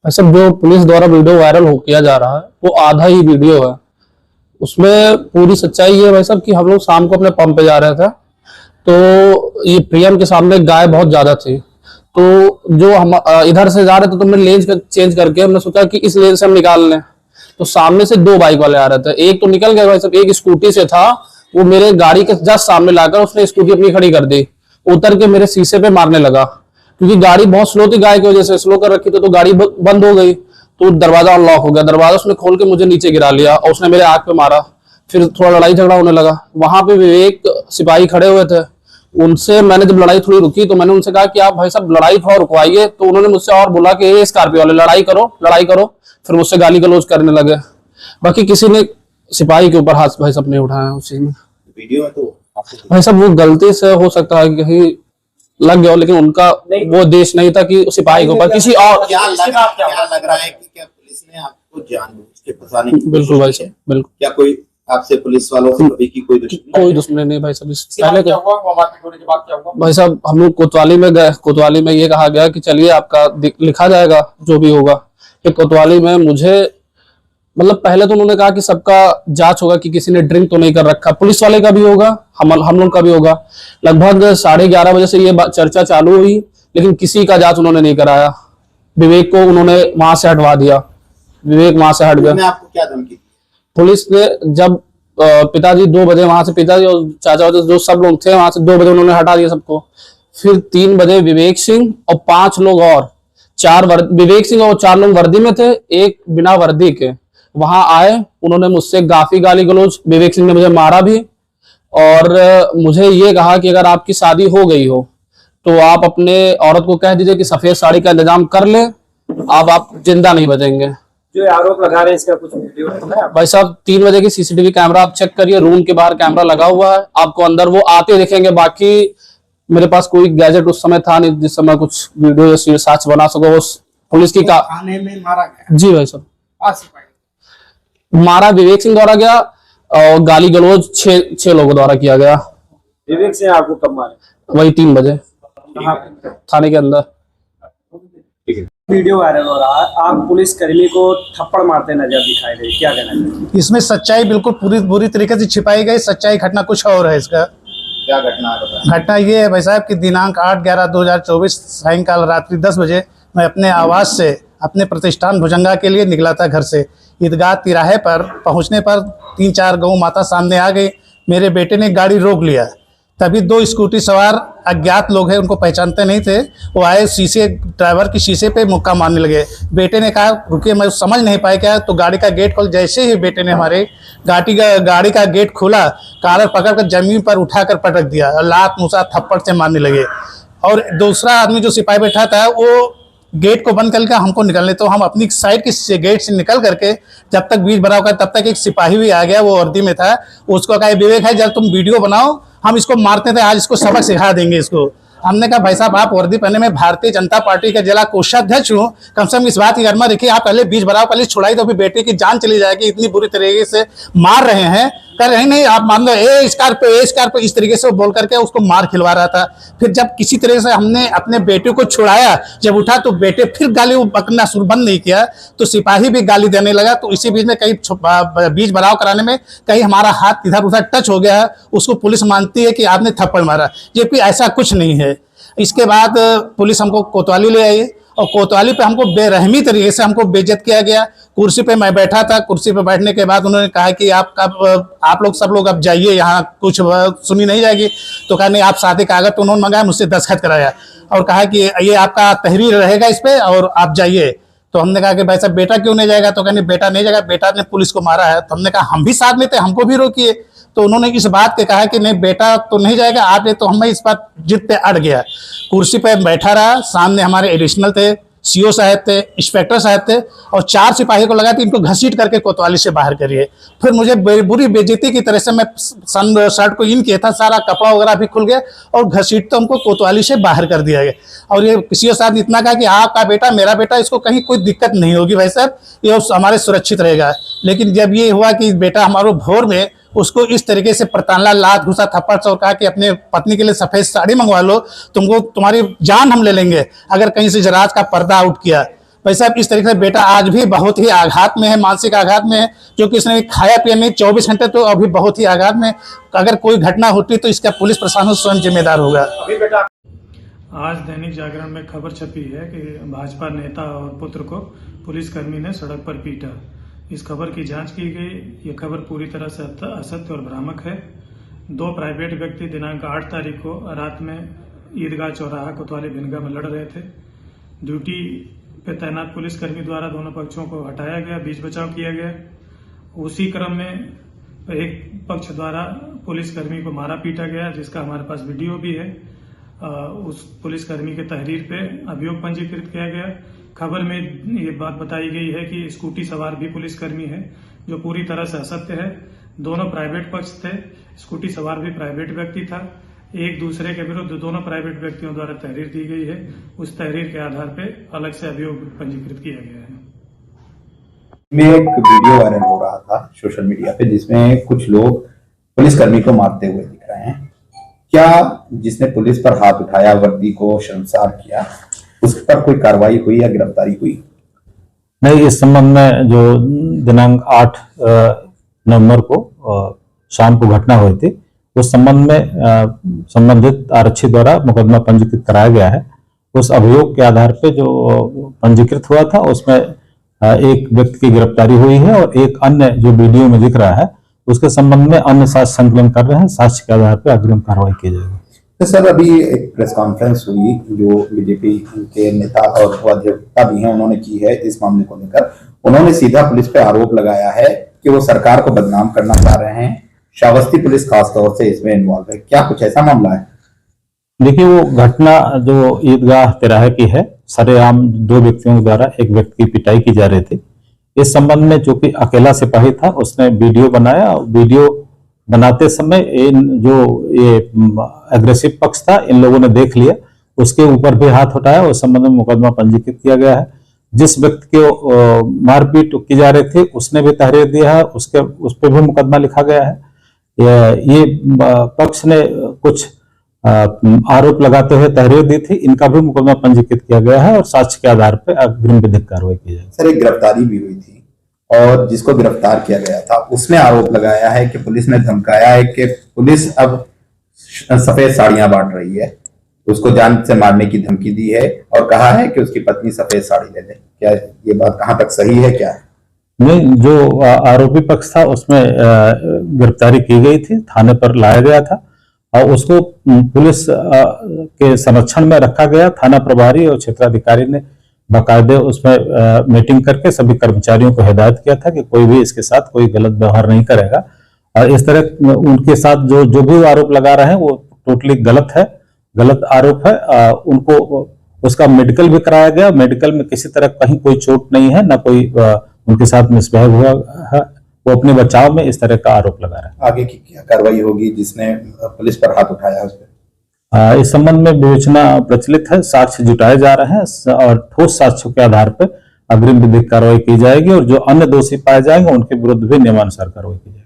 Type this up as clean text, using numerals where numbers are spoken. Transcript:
ऐसा जो पुलिस द्वारा वीडियो वायरल हो किया जा रहा है वो आधा ही वीडियो है। उसमें पूरी सच्चाई ये है भाई साहब कि हम लोग शाम को अपने पंप पे जा रहे थे, तो ये प्रियम के सामने गाय बहुत ज्यादा थी। तो जो हम इधर से जा रहे थे तो हमने लेन चेंज करके हमने सोचा कि इस लेन से हम निकाल लें। तो सामने से दो बाइक वाले आ रहे थे, एक तो निकल गया भाई साहब, एक स्कूटी से था, वो मेरे गाड़ी के जस्ट सामने लाकर उसने स्कूटी अपनी खड़ी कर दी, उतर के मेरे शीशे पे मारने लगा। क्योंकि गाड़ी बहुत स्लो थी, गाय की वजह से स्लो कर रखी थी, तो गाड़ी बंद हो गई। तो दरवाजा अनलॉक हो गया, दरवाजा उसने खोल के मुझे नीचे गिरा लिया और उसने मेरे आंख पे मारा। फिर थोड़ा लड़ाई झगड़ा होने लगा। वहां पे विवेक सिपाही खड़े हुए थे, उनसे मैंने जब लड़ाई थोड़ी रुकी तो मैंने उनसे कहा कि आप भाई साहब लड़ाई थोड़ा रुकवाइए। तो उन्होंने मुझसे और बोला कि ये स्कॉर्पियो वाले लड़ाई करो लड़ाई करो। फिर मुझसे गाली गलौज करने लगे। बाकी किसी ने सिपाही के ऊपर हाथ भाई साहब नहीं उठाया उस चीज में। वीडियो में तो भाई साहब वो गलती से हो सकता है कि कहीं लग गया हो, लेकिन उनका वो देश नहीं था कि सिपाही के ऊपर किसी और। क्या लग रहा है कि क्या पुलिस ने आपको जानबूझ के फंसाने की? बिल्कुल भाई साहब, बिल्कुल। क्या कोई आपसे पुलिस वालों से कभी की कोई दुश्मनी नहीं भाई साहब। पहले भाई साहब हम लोग कोतवाली में गए, कोतवाली में ये कहा गया कि चलिए आपका लिखा जाएगा जो भी होगा। फिर कोतवाली में मुझे मतलब पहले तो उन्होंने कहा कि सबका जांच होगा कि किसी ने ड्रिंक तो नहीं कर रखा, पुलिस वाले का भी होगा, हम लोग का भी होगा। लगभग 11:30 बजे से ये चर्चा चालू हुई, लेकिन किसी का जांच उन्होंने नहीं कराया। विवेक को उन्होंने वहां से हटवा दिया, विवेक वहां से हट गया। आपको क्या धमकी? पुलिस ने जब पिताजी 2 बजे वहां से, पिताजी और चाचा जो सब लोग थे वहां से 2 बजे उन्होंने हटा दिया सबको। फिर 3 बजे विवेक सिंह और 5 लोग और, विवेक सिंह और 4 लोग वर्दी में थे, एक बिना वर्दी के वहां आए। उन्होंने मुझसे काफी गाली गलौज, विवेक सिंह ने मुझे मारा भी और मुझे ये कहा कि अगर आपकी शादी हो गई हो तो आप अपने औरत को कह दीजिए कि सफेद साड़ी का इंतजाम कर ले, अब आप जिंदा नहीं बचेंगे। जो आरोप लगा रहे हैं इसका कुछ वीडियो है? भाई साहब 3 बजे की सीसीटीवी कैमरा आप चेक करिए, रूम के बाहर कैमरा लगा हुआ है, आपको अंदर वो आते दिखेंगे। बाकी मेरे पास कोई गैजेट उस समय था नहीं जिस समय कुछ वीडियो या साक्ष्य बना सको। उस पुलिस की का थाने में मारा गया? जी भाई साहब, मारा विवेक सिंह द्वारा गया और गाली गलौज 6 लोगों द्वारा किया गया। विवेक सिंह आपको कब मारे? वही 3 बजे थाने के अंदर। वीडियो वायरल हो रहा है, आप पुलिस कर्मी को थप्पड़ मारते नजर दिखाई दे, क्या कहना है? इसमें सच्चाई बिल्कुल पूरी बुरी तरीके से छिपाई गई। सच्चाई घटना कुछ और है। इसका क्या घटना है? घटना ये है भाई साहब कि दिनांक 8/11/2024 सायंकाल रात्रि 10 बजे मैं अपने आवास से अपने प्रतिष्ठान भुजंगा के लिए निकला था घर से। ईदगाह तिराहे पर पहुंचने पर 3-4 गौ माता सामने आ गई। मेरे बेटे ने गाड़ी रोक लिया, तभी 2 स्कूटी सवार अज्ञात लोग हैं, उनको पहचानते नहीं थे, वो आए, शीशे ड्राइवर की शीशे पे मुक्का मारने लगे। बेटे ने कहा रुकिए, मैं समझ नहीं पाया क्या, तो गाड़ी का गेट खोल, जैसे ही बेटे ने हमारे गाड़ी का गेट खोला, कॉलर पकड़कर जमीन पर उठाकर पटक दिया और लात मुसा थप्पड़ से मारने लगे। और दूसरा आदमी जो सिपाही बैठा था वो गेट को बंद करके हमको निकलने, तो हम अपनी साइड के गेट से निकल करके जब तक बीच भराव कर, तब तक एक सिपाही भी आ गया, वो वर्दी में था। उसको कहा विवेक है जब तुम वीडियो बनाओ, हम इसको मारते थे, आज इसको सबक सिखा देंगे इसको। हमने कहा भाई साहब आप वर्दी पहने, में भारतीय जनता पार्टी के जिला कोषाध्यक्ष हूँ, कम से कम इस बात की गर्मा रखिए, आप पहले बीच भराव पहले छुड़ाई, तो फिर बेटे की जान चली जाएगी, इतनी बुरी तरीके से मार रहे हैं। कर रहे नहीं आप मान लो ए स्कॉर्पियो इस तरीके से वो बोल करके उसको मार खिलवा रहा था। फिर जब किसी तरह से हमने अपने बेटे को छुड़ाया, जब उठा तो बेटे फिर गाली बकना शुरू बंद नहीं किया, तो सिपाही भी गाली देने लगा। तो इसी बीच में कहीं बीच भराव कराने में कहीं हमारा हाथ इधर उधर टच हो गया, उसको पुलिस मानती है कि आपने थप्पड़ मारा, जबकि ऐसा कुछ नहीं है। इसके बाद पुलिस हमको कोतवाली ले आई और कोतवाली पे हमको बेरहमी तरीके से हमको बेइज्जत किया गया। कुर्सी पे मैं बैठा था, कुर्सी पे बैठने के बाद उन्होंने कहा कि आप लोग सब लोग अब जाइए, यहाँ कुछ सुनी नहीं जाएगी। तो कहा नहीं आप सादे कागज, तो उन्होंने मंगाया, मुझसे दस्तखत कराया और कहा कि ये आपका तहरीर रहेगा इस पे और आप जाइए। तो हमने कहा कि भाई साहब बेटा क्यों नहीं जाएगा? तो कहने बेटा नहीं जाएगा, बेटा ने पुलिस को मारा है। तो हमने कहा हम भी साथ में थे, हमको भी रोकिए। तो उन्होंने इस बात के कहा कि नहीं बेटा तो नहीं जाएगा आपने, तो हमें इस बात जिद पे अड़ गया। कुर्सी पे बैठा रहा, सामने हमारे एडिशनल थे, सीओ साहब थे, इंस्पेक्टर साहब थे और 4 सिपाही को लगा कि इनको घसीट करके कोतवाली से बाहर करिए। फिर मुझे बुरी बेइज्जती की तरह से मैं शर्ट को इन किया था, सारा कपड़ा वगैरह भी खुल गया और घसीट तो हमको कोतवाली से बाहर कर दिया गया। और ये सीओ साहब ने इतना कहा कि आपका बेटा मेरा बेटा, इसको कहीं कोई दिक्कत नहीं होगी भाई साहब, ये हमारे सुरक्षित रहेगा। लेकिन जब ये हुआ कि बेटा हमारे भोर में उसको इस तरीके से प्रताड़ना, लात घुसा, थप्पड़ से और कहा कि अपने पत्नी के लिए सफेद साड़ी मंगवा लो, तुमको तुम्हारी जान हम ले लेंगे अगर कहीं से जराज का पर्दा आउट किया। वैसे अब इस तरीके से बेटा आज भी बहुत ही आघात में है, मानसिक आघात में है, क्योंकि उसने खाया पिया नहीं 24 घंटे, तो अभी बहुत ही आघात में। अगर कोई घटना होती तो इसका पुलिस प्रशासन स्वयं जिम्मेदार होगा। आज दैनिक जागरण में खबर छपी है कि भाजपा नेता और पुत्र को पुलिसकर्मी ने सड़क पर पीटा। इस खबर की जांच की गई। ये खबर पूरी तरह से असत्य और भ्रामक है। दो प्राइवेट व्यक्ति दिनांक 8 तारीख को रात में ईदगाह चौराहा कोतवाली भिनगा में लड़ रहे थे। ड्यूटी पे तैनात पुलिसकर्मी द्वारा दोनों पक्षों को हटाया गया, बीच बचाव किया गया। उसी क्रम में एक पक्ष द्वारा पुलिसकर्मी को मारा पीटा गया, जिसका हमारे पास वीडियो भी है। उस पुलिसकर्मी के तहरीर पे अभियोग पंजीकृत किया गया। खबर में ये बात बताई गई है कि स्कूटी सवार भी पुलिसकर्मी है, जो पूरी तरह से असत्य है। दोनों प्राइवेट पक्ष थे, स्कूटी सवार भी प्राइवेट व्यक्ति था। एक दूसरे के विरुद्ध दोनों प्राइवेट व्यक्तियों द्वारा तहरीर दी गई है। उस तहरीर के आधार पर अलग से अभियोग पंजीकृत किया गया है। में एक वीडियो वायरल हो रहा था सोशल मीडिया पे, जिसमें कुछ लोग पुलिसकर्मी को मारते हुए दिख रहे हैं। क्या जिसने पुलिस पर हाथ उठाया, वर्दी को शर्मसार किया, उस पर कोई कार्रवाई हुई या गिरफ्तारी हुई? नहीं, इस संबंध में जो दिनांक 8 नवंबर को शाम को घटना हुई थी, उस संबंध में संबंधित आरक्षी द्वारा मुकदमा पंजीकृत कराया गया है। उस अभियोग के आधार पे जो पंजीकृत हुआ था, उसमें एक व्यक्ति की गिरफ्तारी हुई है और एक अन्य जो वीडियो में दिख रहा है, उसके संबंध में अन्य साक्ष्य संकलन कर रहे हैं। साक्ष्य के आधार पर अग्रिम कार्रवाई की जाएगी। तो सर, अभी एक प्रेस कॉन्फ्रेंस हुई जो बीजेपी के नेता और अध्यक्ष भी हैं, उन्होंने की है इस मामले को लेकर। उन्होंने सीधा पुलिस पे आरोप लगाया है कि वो सरकार को बदनाम करना चाह रहे हैं। श्रावस्ती पुलिस खास तौर से इसमें इन्वॉल्व है। क्या कुछ ऐसा मामला है? देखिए, वो घटना जो ईदगाह तिराहे की है, सरेआम दो व्यक्तियों द्वारा एक व्यक्ति की पिटाई की जा रही थी। इस संबंध में जो कि अकेला सिपाही था, उसने वीडियो बनाया। वीडियो बनाते समय ये एग्रेसिव पक्ष था, इन लोगों ने देख लिया, उसके ऊपर भी हाथ उठाया। उस संबंध में मुकदमा पंजीकृत किया गया है। जिस व्यक्ति को मारपीट की जा रही थी, उसने भी तहरीर दिया है, उस पर भी मुकदमा लिखा गया है। ये पक्ष ने कुछ आरोप लगाते हुए तहरीर दी थी, इनका भी मुकदमा पंजीकृत किया गया है और साक्ष्य के आधार पर अग्रिम विधिक कार्रवाई की जाएगी। सर, एक गिरफ्तारी भी हुई थी और जिसको गिरफ्तार किया गया था, उसने आरोप लगाया है कि पुलिस ने धमकाया है कि पुलिस अब सफेद साड़ियां बांट रही है, उसको जान से मारने की धमकी दी है और कहा है कि उसकी पत्नी सफेद साड़ी ले ले। क्या ये बात कहां तक सही है? क्या है? नहीं, जो आरोपी पक्ष था उसमें गिरफ्तारी की गई थी, थाने पर लाया गया था और उसको पुलिस के संरक्षण में रखा गया। थाना प्रभारी और क्षेत्राधिकारी ने बाकायदे उसमें मीटिंग करके सभी कर्मचारियों को हिदायत किया था कि कोई भी इसके साथ कोई गलत व्यवहार नहीं करेगा। और इस तरह उनके साथ जो भी आरोप लगा रहे हैं वो टोटली गलत है, गलत आरोप है। उनको उसका मेडिकल भी कराया गया। मेडिकल में किसी तरह कहीं कोई चोट नहीं है, ना कोई उनके साथ मिसबिहेव हुआ है। वो अपने बचाव में इस तरह का आरोप लगा रहे हैं। आगे की क्या कार्रवाई होगी जिसने पुलिस पर हाथ उठाया उस पर? इस संबंध में विवेचना प्रचलित है, साक्ष्य जुटाए जा रहे हैं और ठोस साक्ष्यों के आधार पर अग्रिम विधिक कार्रवाई की जाएगी और जो अन्य दोषी पाए जाएंगे उनके विरुद्ध भी नियमानुसार कार्रवाई की जाएगी।